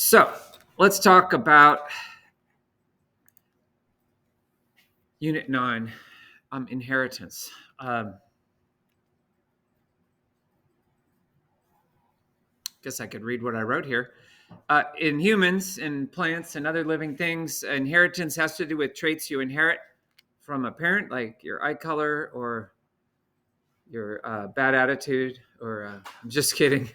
So let's talk about Unit 9, inheritance. Guess I could read what I wrote here. In humans and plants and other living things, inheritance has to do with traits you inherit from a parent, like your eye color or your bad attitude, or I'm just kidding.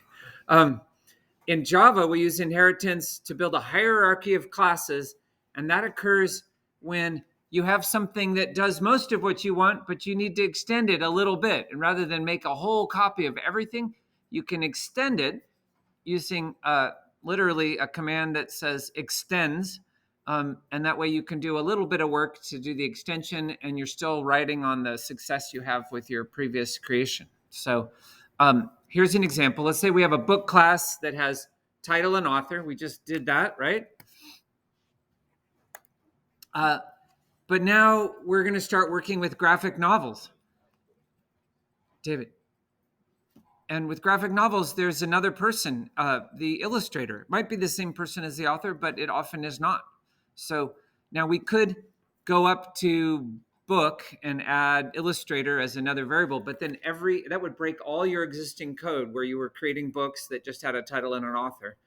In Java, we use inheritance to build a hierarchy of classes, and that occurs when you have something that does most of what you want, but you need to extend it a little bit. And rather than make a whole copy of everything, you can extend it using literally a command that says extends. And that way you can do a little bit of work to do the extension, and you're still writing on the success you have with your previous creation. So here's an example. Let's say we have a book class that has title and author. We just did that, right? But now we're going to start working with graphic novels. David. And with graphic novels, there's another person, the illustrator. It might be the same person as the author, but it often is not. So now we could go up to book and add illustrator as another variable, but then that would break all your existing code where you were creating books that just had a title and an author.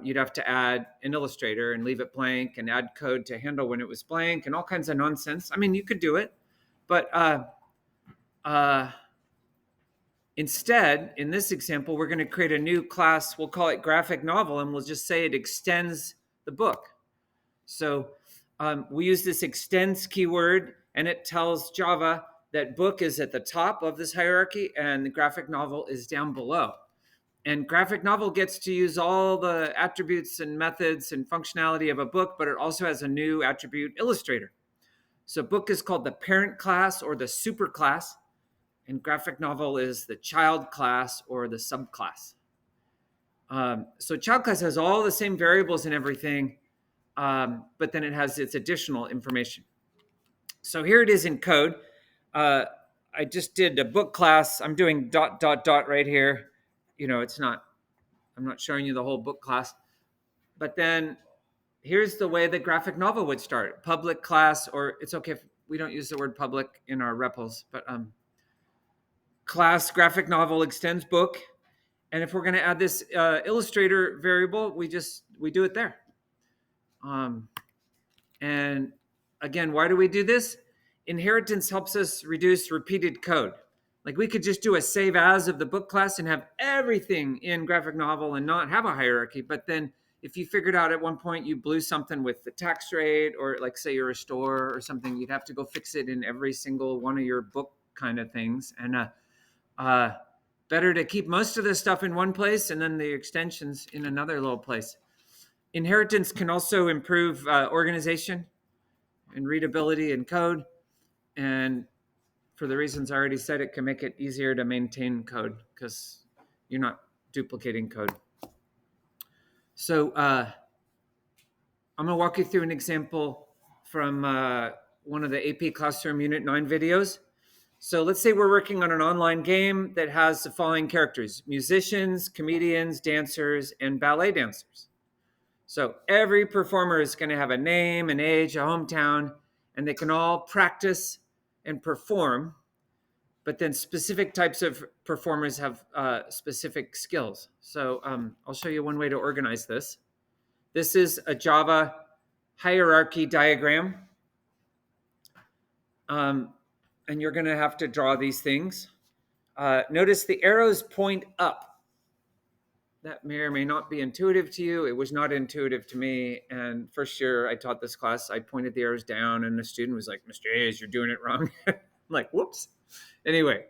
You'd have to add an illustrator and leave it blank and add code to handle when it was blank and all kinds of nonsense. I mean, you could do it, but instead, in this example, we're going to create a new class. We'll call it graphic novel, and we'll just say it extends the book. So we use this extends keyword, and it tells Java that book is at the top of this hierarchy and the graphic novel is down below. And graphic novel gets to use all the attributes and methods and functionality of a book, but it also has a new attribute, illustrator. So book is called the parent class or the superclass, and graphic novel is the child class or the subclass. So child class has all the same variables and everything, but then it has its additional information. So here it is in code. I just did a book class. I'm doing ... right here. I'm not showing you the whole book class. But then here's the way the graphic novel would start. Public class, or it's okay if we don't use the word public in our REPLs, but class graphic novel extends book. And if we're going to add this illustrator variable, we do it there. And again, why do we do this? Inheritance helps us reduce repeated code. Like we could just do a save as of the book class and have everything in graphic novel and not have a hierarchy. But then if you figured out at one point you blew something with the tax rate, or like say you're a store or something, you'd have to go fix it in every single one of your book kind of things. And better to keep most of this stuff in one place and then the extensions in another little place. Inheritance can also improve organization and readability in code. And for the reasons I already said, it can make it easier to maintain code because you're not duplicating code. So I'm going to walk you through an example from one of the AP Classroom Unit 9 videos. So let's say we're working on an online game that has the following characters: musicians, comedians, dancers, and ballet dancers. So every performer is going to have a name, an age, a hometown, and they can all practice and perform. But then specific types of performers have specific skills. So I'll show you one way to organize this. This is a Java hierarchy diagram. And you're going to have to draw these things. Notice the arrows point up. That may or may not be intuitive to you. It was not intuitive to me. And first year I taught this class, I pointed the arrows down and the student was like, "Mr. Hayes, you're doing it wrong." I'm like, whoops. Anyway,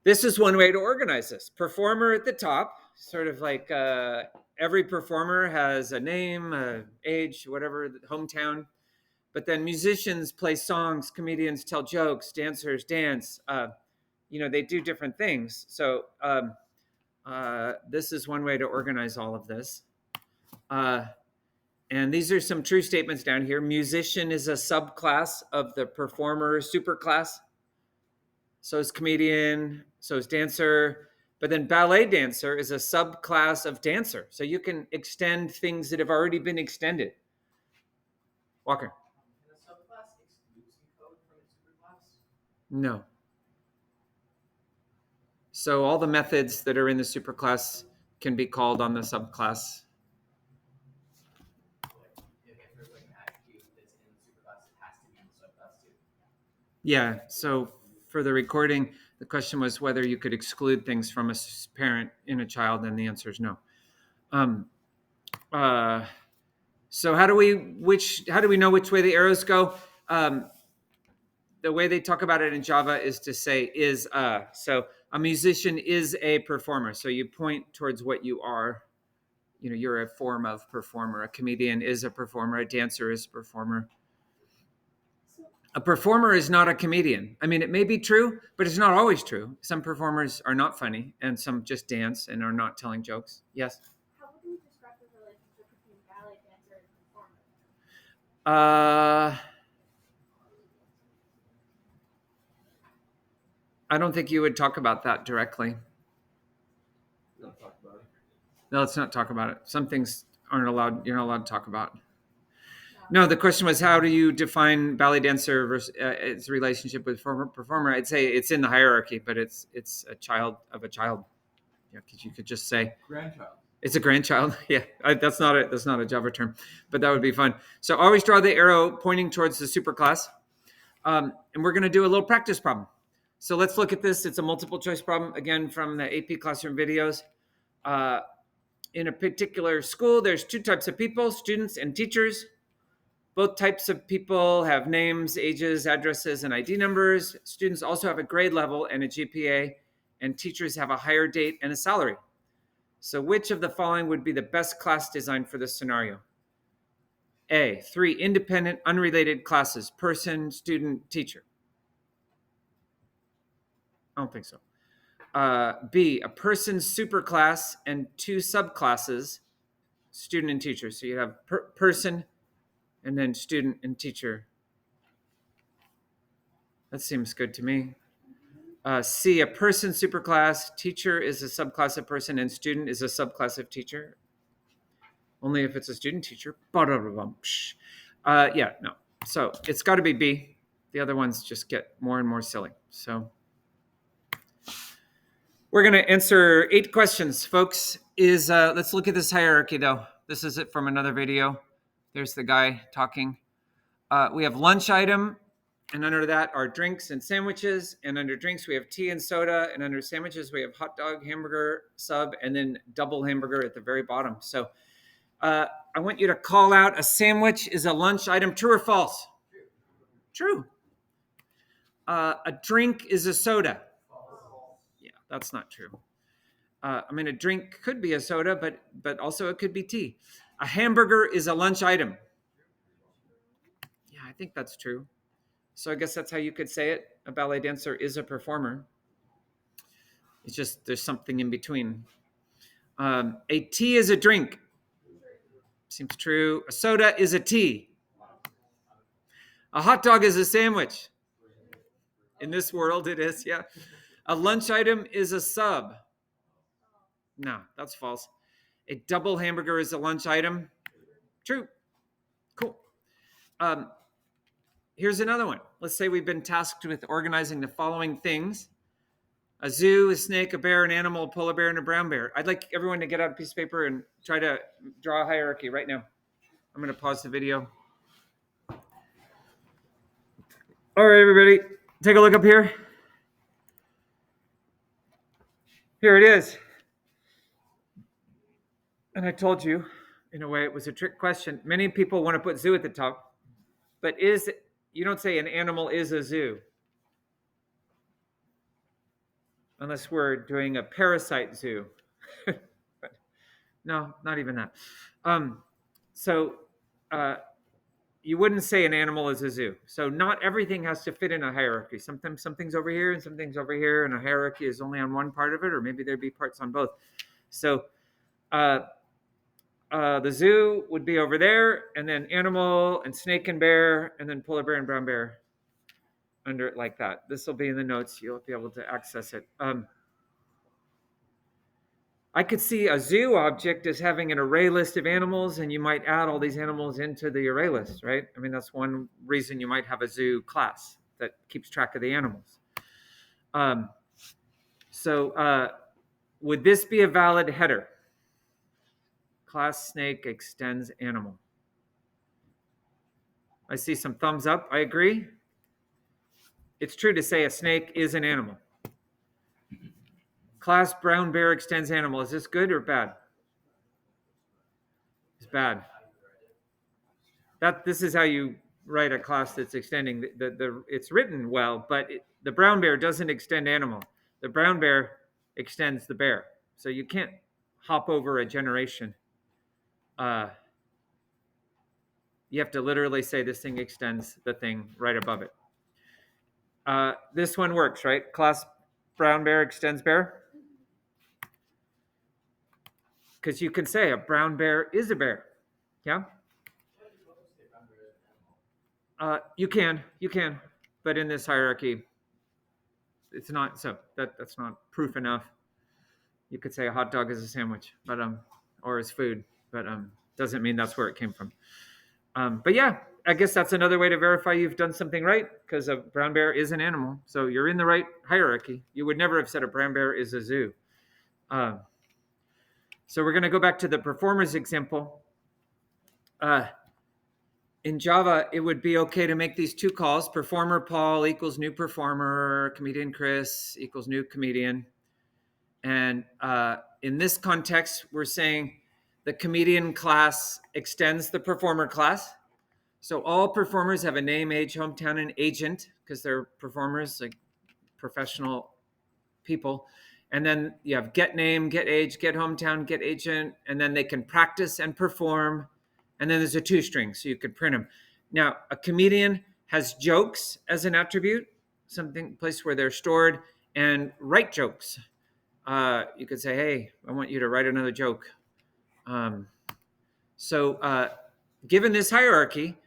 this is one way to organize this. Performer at the top, sort of like every performer has a name, age, whatever, hometown. But then musicians play songs, comedians tell jokes, dancers dance. They do different things. So this is one way to organize all of this. And these are some true statements down here. Musician is a subclass of the performer superclass. So is comedian, so is dancer. But then ballet dancer is a subclass of dancer. So you can extend things that have already been extended. Walker. Can a subclass exclude some code from its superclass? No. So all the methods that are in the superclass can be called on the subclass. If there's like an attribute that's in the superclass, it has to be in the subclass too. Yeah. So for the recording, the question was whether you could exclude things from a parent in a child, and the answer is no. So how do we know which way the arrows go? The way they talk about it in Java is to say is. So a musician is a performer. So you point towards what you are. You're a form of performer. A comedian is a performer. A dancer is a performer. A performer is not a comedian. I mean, it may be true, but it's not always true. Some performers are not funny, and some just dance and are not telling jokes. Yes? How would you describe the relationship between ballet dancer and performer? I don't think you would talk about that directly. Don't talk about it. No, let's not talk about it. Some things aren't allowed. You're not allowed to talk about. No, the question was, how do you define ballet dancer versus its relationship with performer? I'd say it's in the hierarchy, but it's a child of a child. Yeah, because you could just say Grandchild. it's a grandchild. Yeah, that's not a Java term, but that would be fun. So always draw the arrow pointing towards the superclass, and we're going to do a little practice problem. So let's look at this. It's a multiple choice problem, again, from the AP Classroom videos. In a particular school, there's two types of people, students and teachers. Both types of people have names, ages, addresses, and ID numbers. Students also have a grade level and a GPA, and teachers have a hire date and a salary. So which of the following would be the best class design for this scenario? A, 3 independent, unrelated classes, person, student, teacher. I don't think so. B, a person superclass and 2 subclasses, student and teacher. So you have person and then student and teacher. That seems good to me. C, a person superclass, teacher is a subclass of person, and student is a subclass of teacher. Only if it's a student teacher. Yeah, no. So it's got to be B. The other ones just get more and more silly. So we're going to answer 8 questions, folks. Let's look at this hierarchy, though. This is it from another video. There's the guy talking. We have lunch item, and under that are drinks and sandwiches. And under drinks, we have tea and soda. And under sandwiches, we have hot dog, hamburger, sub, and then double hamburger at the very bottom. So I want you to call out a sandwich is a lunch item. True or false? True. A drink is a soda. Yeah, that's not true. I mean, a drink could be a soda, but also it could be tea. A hamburger is a lunch item. Yeah, I think that's true. So I guess that's how you could say it. A ballet dancer is a performer. It's just there's something in between. A tea is a drink. Seems true. A soda is a tea. A hot dog is a sandwich. In this world, it is, yeah. A lunch item is a sub. No, that's false. A double hamburger is a lunch item. True. Cool. Here's another one. Let's say we've been tasked with organizing the following things: a zoo, a snake, a bear, an animal, a polar bear, and a brown bear. I'd like everyone to get out a piece of paper and try to draw a hierarchy right now. I'm going to pause the video. All right, everybody, take a look up here. Here it is. And I told you, in a way, it was a trick question. Many people want to put zoo at the top, but you don't say an animal is a zoo. Unless we're doing a parasite zoo. No, not even that. You wouldn't say an animal is a zoo. So not everything has to fit in a hierarchy. Sometimes something's over here and something's over here, and a hierarchy is only on one part of it, or maybe there'd be parts on both. So the zoo would be over there, and then animal and snake and bear, and then polar bear and brown bear under it like that. This will be in the notes. You'll be able to access it. I could see a zoo object as having an array list of animals, and you might add all these animals into the array list, right? I mean, that's one reason you might have a zoo class that keeps track of the animals. So would this be a valid header? Class snake extends animal. I see some thumbs up. I agree. It's true to say a snake is an animal. Class brown bear extends animal. Is this good or bad? It's bad. This is how you write a class that's extending. It's written well, but the brown bear doesn't extend animal. The brown bear extends the bear. So you can't hop over a generation. You have to literally say this thing extends the thing right above it. This one works, right? Class brown bear extends bear. Because you can say a brown bear is a bear. Yeah? You can. But in this hierarchy, it's not so. That's not proof enough. You could say a hot dog is a sandwich, but or is food, but doesn't mean that's where it came from. But yeah, I guess that's another way to verify you've done something right, because a brown bear is an animal. So you're in the right hierarchy. You would never have said a brown bear is a zoo. So we're going to go back to the performers example. In Java, it would be okay to make these two calls. Performer Paul equals new performer, comedian Chris equals new comedian. And in this context, we're saying the comedian class extends the performer class. So all performers have a name, age, hometown, and agent, because they're performers, like professional people. And then you have get name, get age, get hometown, get agent, and then they can practice and perform. And then there's a toString, so you could print them. Now, a comedian has jokes as an attribute, place where they're stored, and write jokes. You could say, hey, I want you to write another joke. So given this hierarchy,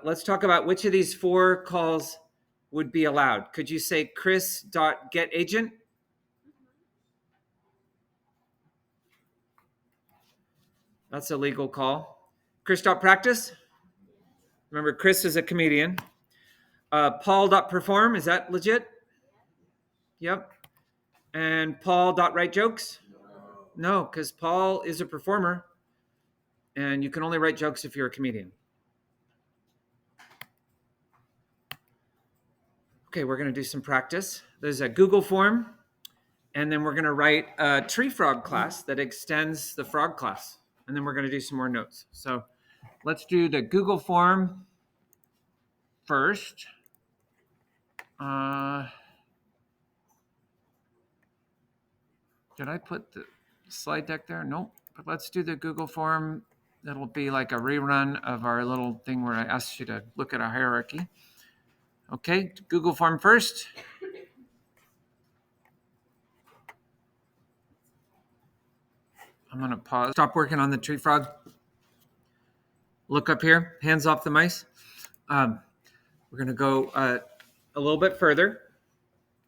let's talk about which of these four calls would be allowed. Could you say Chris.getAgent? That's a legal call. Chris.practice? Remember, Chris is a comedian. Paul.perform, is that legit? Yep. And Paul.write jokes? No, because Paul is a performer, and you can only write jokes if you're a comedian. Okay, we're going to do some practice. There's a Google form, and then we're going to write a tree frog class that extends the frog class. And then we're going to do some more notes. So let's do the Google form first. Did I put the slide deck there? Nope. But let's do the Google form. That'll be like a rerun of our little thing where I asked you to look at a hierarchy. Okay, Google form first. I'm going to pause. Stop working on the tree frog. Look up here. Hands off the mice. We're going to go a little bit further.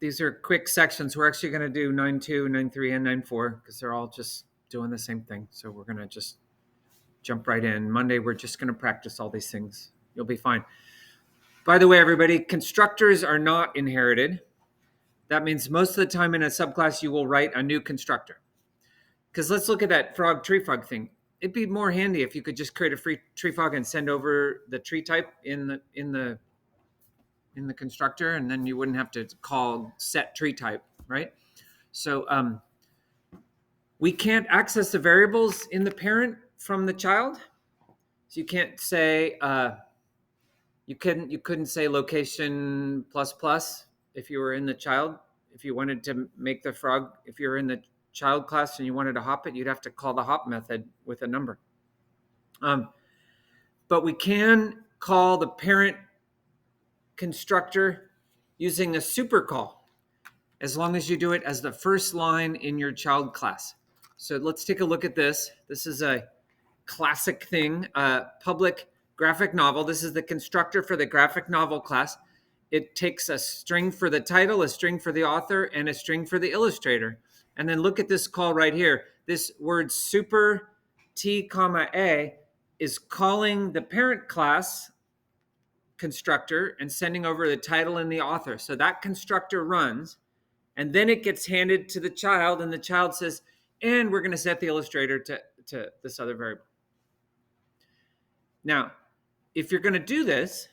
These are quick sections. We're actually going to do 9.2, 9.3, and 9.4 because they're all just doing the same thing. So we're going to just jump right in. Monday, we're just going to practice all these things. You'll be fine. By the way, everybody, constructors are not inherited. That means most of the time in a subclass, you will write a new constructor. Because let's look at that tree frog thing. It'd be more handy if you could just create a free tree frog and send over the tree type in the constructor, and then you wouldn't have to call set tree type, right? So we can't access the variables in the parent from the child. So you can't say you couldn't say location ++ if you were in the child. If you wanted to make the frog, if you're in the child class and you wanted to hop it, you'd have to call the hop method with a number. But we can call the parent constructor using a super call, as long as you do it as the first line in your child class. So let's take a look at this. This is a classic thing, public graphic novel. This is the constructor for the graphic novel class. It takes a string for the title, a string for the author, and a string for the illustrator. And then look at this call right here. this word super T comma A is calling the parent class constructor and sending over the title and the author. So that constructor runs, and then it gets handed to the child, and the child says, and we're going to set the illustrator to this other variable. Now, if you're going to do this,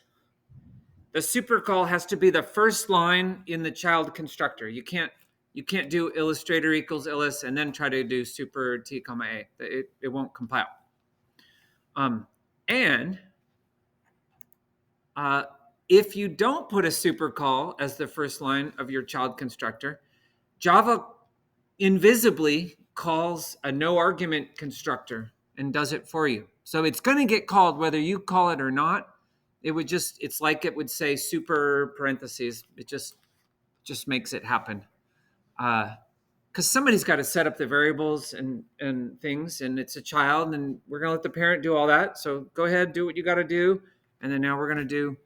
the super call has to be the first line in the child constructor. You can't do illustrator equals illis and then try to do super T comma A. It won't compile. And if you don't put a super call as the first line of your child constructor, Java invisibly calls a no argument constructor and does it for you. So it's going to get called whether you call it or not. It's like it would say super parentheses. It just makes it happen. Because somebody's got to set up the variables and things, and it's a child, and we're going to let the parent do all that. So go ahead, do what you got to do. And then now we're going to do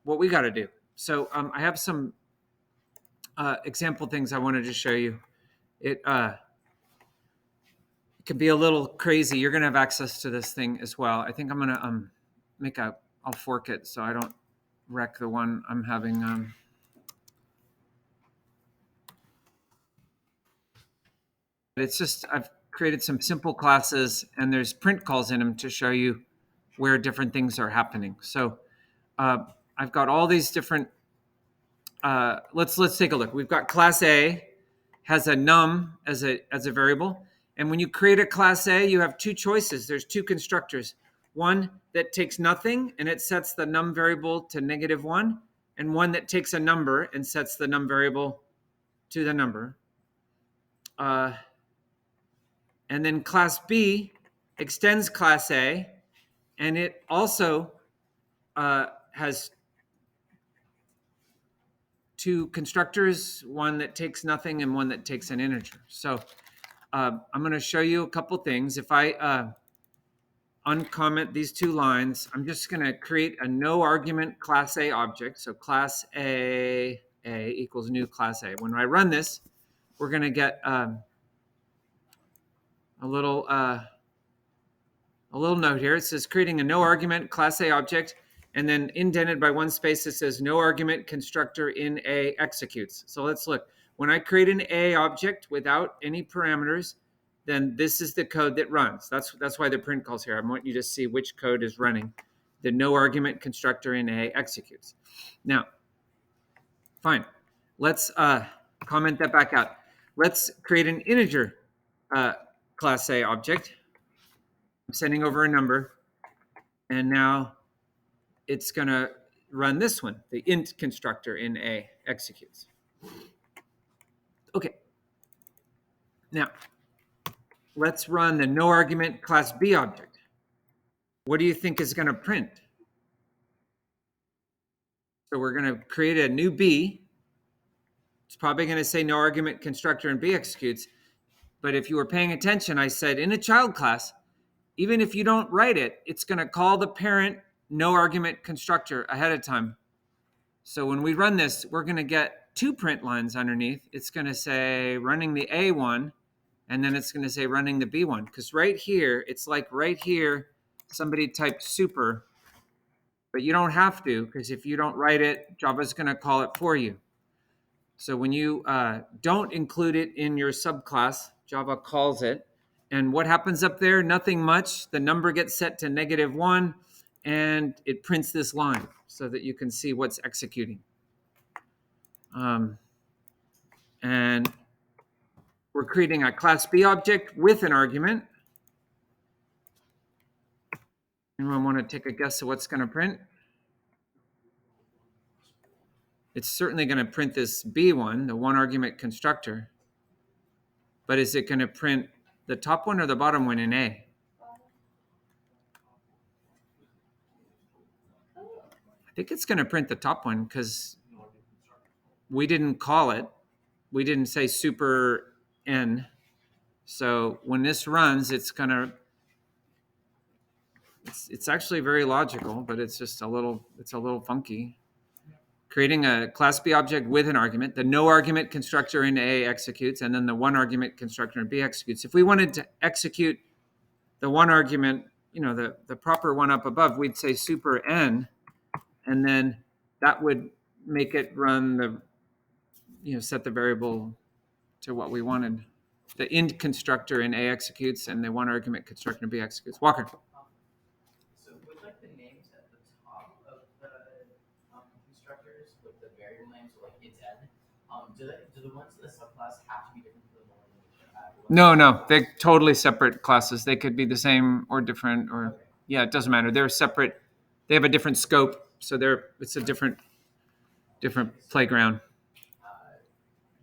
what we got to do. So I have some example things I wanted to show you. It can be a little crazy. You're going to have access to this thing as well. I think I'm going to I'll fork it so I don't wreck the one I'm having. It's just, I've created some simple classes, and there's print calls in them to show you where different things are happening. So I've got all these different, let's take a look. We've got class A has a num as a variable. And when you create a class A, you have two choices. There's two constructors. One that takes nothing and it sets the num variable to -1, and one that takes a number and sets the num variable to the number. And then class B extends class A, and it also has two constructors, one that takes nothing and one that takes an integer. So I'm going to show you a couple things. If I uncomment these two lines, I'm just going to create a no argument class A object. So class A equals new class A. When I run this, we're going to get a little note here. It says creating a no argument class A object, and then indented by one space it says no argument constructor in A executes. So let's look. When I create an A object without any parameters, then this is the code that runs. That's why the print calls here. I want you to see which code is running. The no argument constructor in A executes. Now, fine. Let's comment that back out. Let's create an integer class A object. I'm sending over a number, and now it's going to run this one. The int constructor in A executes. Okay. Now, let's run the no argument class B object. What do you think is going to print? So we're going to create a new B. It's probably going to say no argument constructor in B executes. But if you were paying attention, I said in a child class, even if you don't write it, it's going to call the parent no argument constructor ahead of time. So when we run this, we're going to get two print lines underneath. It's going to say running the A one, and then it's going to say running the B one. Because right here, it's like right here, somebody typed super, but you don't have to, because if you don't write it, Java's going to call it for you. So when you don't include it in your subclass, Java calls it. And what happens up there? Nothing much. The number gets set to -1, and it prints this line so that you can see what's executing. And we're creating a class B object with an argument. Anyone want to take a guess at what's going to print? It's certainly going to print this B one, the one argument constructor. But is it going to print the top one or the bottom one in A? I think it's going to print the top one because we didn't call it. We didn't say super N. So when this runs, it's going to, it's actually very logical, but it's just it's a little funky. creating a class B object with an argument. The no argument constructor in A executes, and then the one argument constructor in B executes. If we wanted to execute the one argument, the proper one up above, we'd say super n, and then that would make it run set the variable to what we wanted. The int constructor in A executes, and the one argument constructor in B executes. Walker. So with like the names at the top of the constructors, with the variable names, so like it's n, do the ones in the subclass have to be different from the one? No, they're totally separate classes. They could be the same or different, or Okay. yeah, it doesn't matter. They're separate. They have a different scope, so it's a different playground.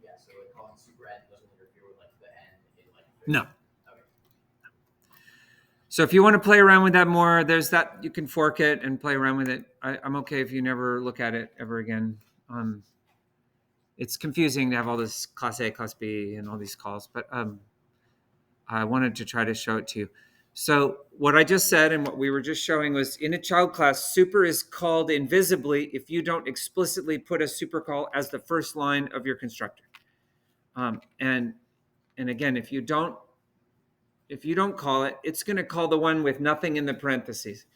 Yeah, so like calling super n doesn't interfere with like the n in like. No. Okay. So if you want to play around with that more, there's that. You can fork it and play around with it. I'm okay if you never look at it ever again. It's confusing to have all this class A, class B, and all these calls, but I wanted to try to show it to you. So what I just said and what we were just showing was in a child class, super is called invisibly if you don't explicitly put a super call as the first line of your constructor. And again, if you don't call it, it's going to call the one with nothing in the parentheses.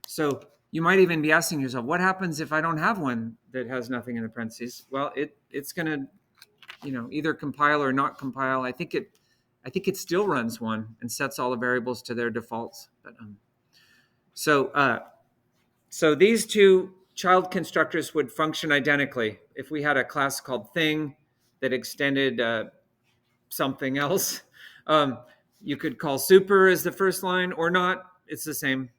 So you might even be asking yourself, what happens if I don't have one that has nothing in the parentheses? Well, it's going to, either compile or not compile. I think it still runs one and sets all the variables to their defaults. But so these two child constructors would function identically if we had a class called thing that extended something else. You could call super as the first line or not. It's the same.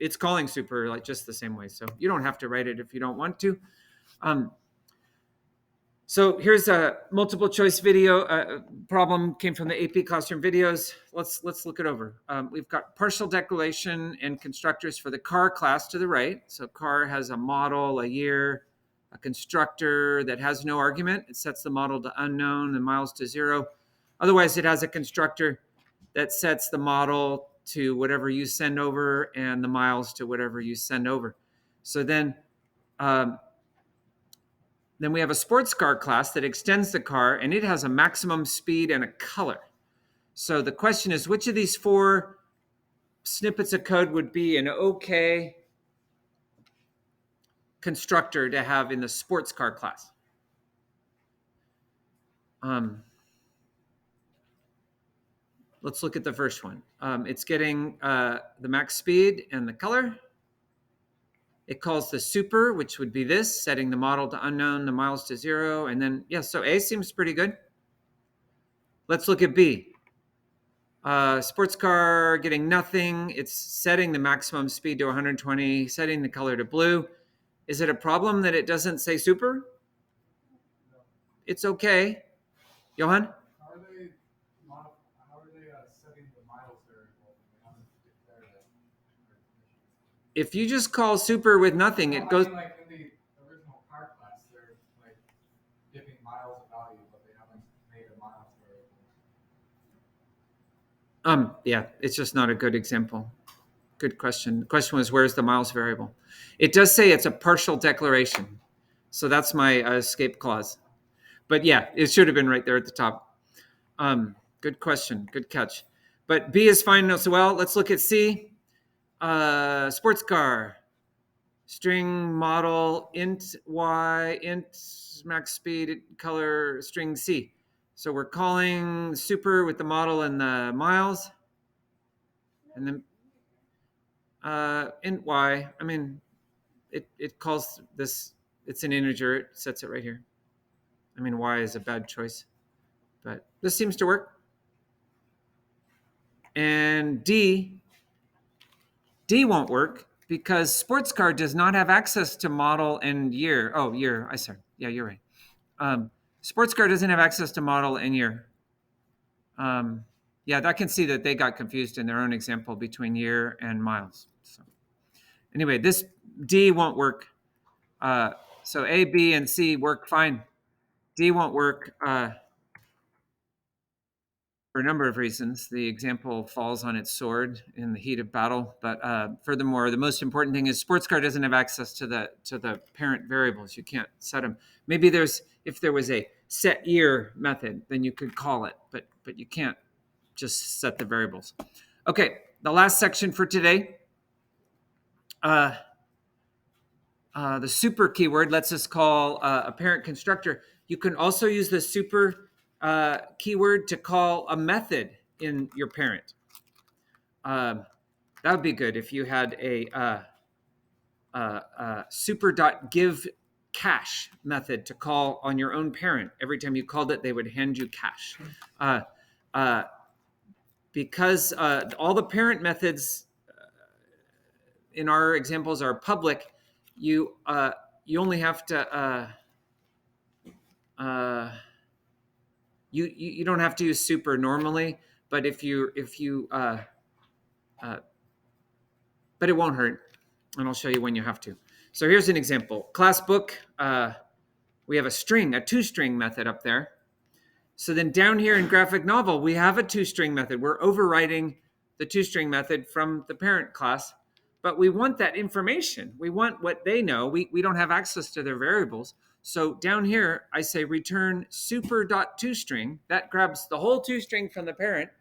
It's calling super like just the same way. So you don't have to write it if you don't want to. So here's a multiple choice video problem came from the AP Classroom videos. Let's look it over. We've got partial declaration and constructors for the car class to the right. So car has a model, a year, a constructor that has no argument. It sets the model to unknown, the miles to 0. Otherwise, it has a constructor that sets the model to whatever you send over and the miles to whatever you send over. So then we have a sports car class that extends the car, and it has a maximum speed and a color. So the question is, which of these 4 snippets of code would be an okay constructor to have in the sports car class? Let's look at the first one. It's getting the max speed and the color. It calls the super, which would be this, setting the model to unknown, the miles to 0. And then, so A seems pretty good. Let's look at B. Sports car getting nothing. It's setting the maximum speed to 120, setting the color to blue. Is it a problem that it doesn't say super? No. It's okay. Johan? How are they setting the miles variable? They haven't declared it. If you just call super with nothing, it goes. I mean, like in the original car class, they're like giving miles of value, but they haven't made a miles variable. Yeah, it's just not a good example. Good question. The question was, where's the miles variable? It does say it's a partial declaration. So that's my escape clause. But yeah, it should have been right there at the top. Good question. Good catch. But B is fine as well. Let's look at C. Sports car. String model int Y, int max speed, color, string C. So we're calling super with the model and the miles. And then int Y, I mean, it calls this, it's an integer, it sets it right here. I mean, Y is a bad choice, but this seems to work. And D won't work because sports car does not have access to model and year. Oh, year, I said, yeah, you're right. Sports car doesn't have access to model and year. Yeah, I can see that they got confused in their own example between year and miles. So anyway, this D won't work. So A, B, and C work fine. D won't work for for a number of reasons. The example falls on its sword in the heat of battle. But furthermore, the most important thing is sports car doesn't have access to the parent variables. You can't set them. Maybe if there was a set year method, then you could call it, but you can't just set the variables. Okay, the last section for today. The super keyword lets us call a parent constructor. You can also use the super keyword to call a method in your parent. That would be good if you had a super.give_cash method to call on your own parent. Every time you called it, they would hand you cash. Because all the parent methods in our examples are public, you only have to you don't have to use super normally, but if you but it won't hurt, and I'll show you when you have to. So here's an example. Class book, we have a two-string method up there. So then down here in graphic novel, we have a two-string method. We're overriding the two-string method from the parent class, but we want that information. We want what they know. We don't have access to their variables. So down here, I say return super.toString. That grabs the whole toString from the parent.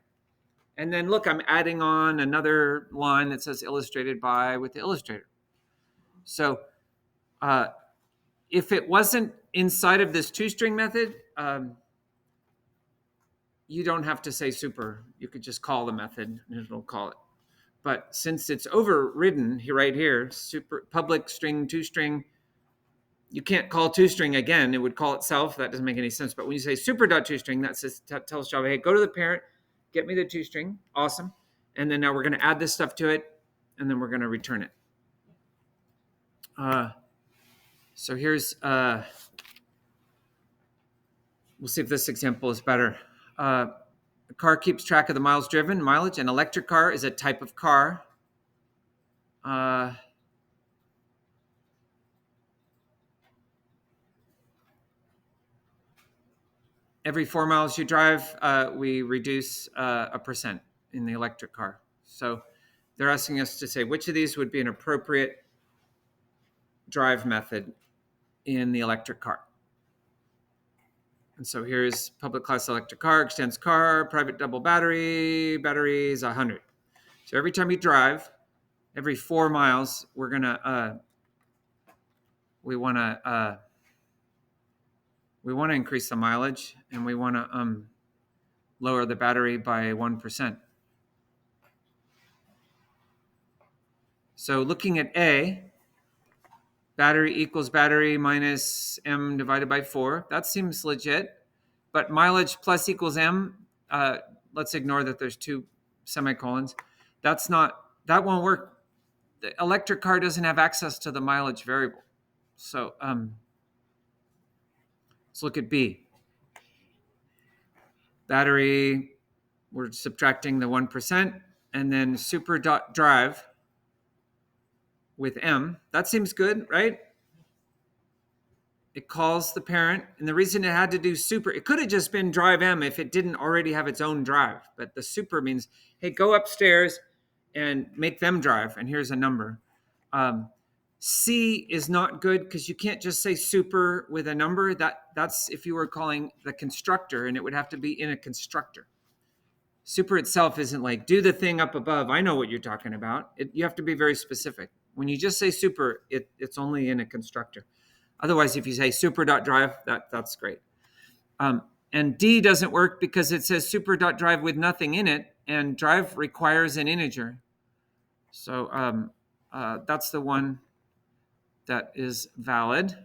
And then look, I'm adding on another line that says illustrated by with the illustrator. So if it wasn't inside of this toString method, you don't have to say super. You could just call the method and it'll call it. But since it's overridden here, right here, super public string toString, you can't call toString again. It would call itself. That doesn't make any sense. But when you say super.toString, that tells Java, hey, go to the parent, get me the toString. Awesome. And then now we're going to add this stuff to it, and then we're going to return it. So here's, we'll see if this example is better. The car keeps track of the miles driven, mileage. An electric car is a type of car. Every 4 miles you drive, we reduce a percent in the electric car. So they're asking us to say which of these would be an appropriate drive method in the electric car. And so here's public class electric car, extends car, private double battery is 100. So every time you drive, every 4 miles, we want to increase the mileage, and we want to lower the battery by 1%. So looking at A, battery equals battery minus M divided by 4. That seems legit. But mileage plus equals M, let's ignore that there's 2 semicolons. That won't work. The electric car doesn't have access to the mileage variable. So let's look at B. Battery, we're subtracting the 1%, and then super.drive with M. That seems good, right? It calls the parent, and the reason it had to do super, it could have just been drive M if it didn't already have its own drive, but the super means, hey, go upstairs and make them drive, and here's a number. C is not good because you can't just say super with a number. That's if you were calling the constructor, and it would have to be in a constructor. Super itself isn't like, do the thing up above. I know what you're talking about. You have to be very specific. When you just say super, it's only in a constructor. Otherwise, if you say super.drive, that's great. And D doesn't work because it says super.drive with nothing in it, and drive requires an integer. So that's the one that is valid.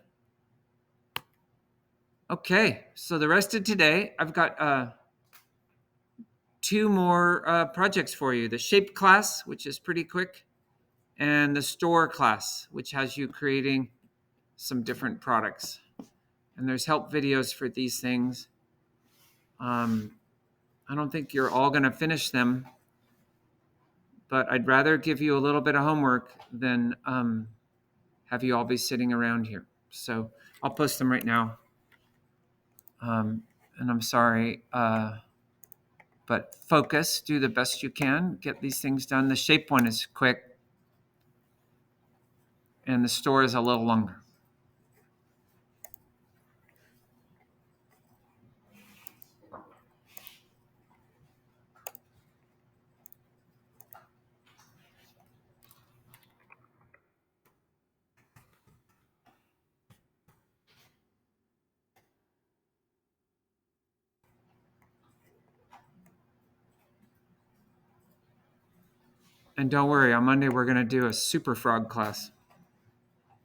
Okay, so the rest of today, I've got 2 more projects for you. The shape class, which is pretty quick, and the store class, which has you creating some different products. And there's help videos for these things. I don't think you're all going to finish them, but I'd rather give you a little bit of homework than have you all be sitting around here. So I'll post them right now. And I'm sorry. But focus, do the best you can, get these things done. The shape one is quick, and the store is a little longer. And don't worry, on Monday we're going to do a super frog class.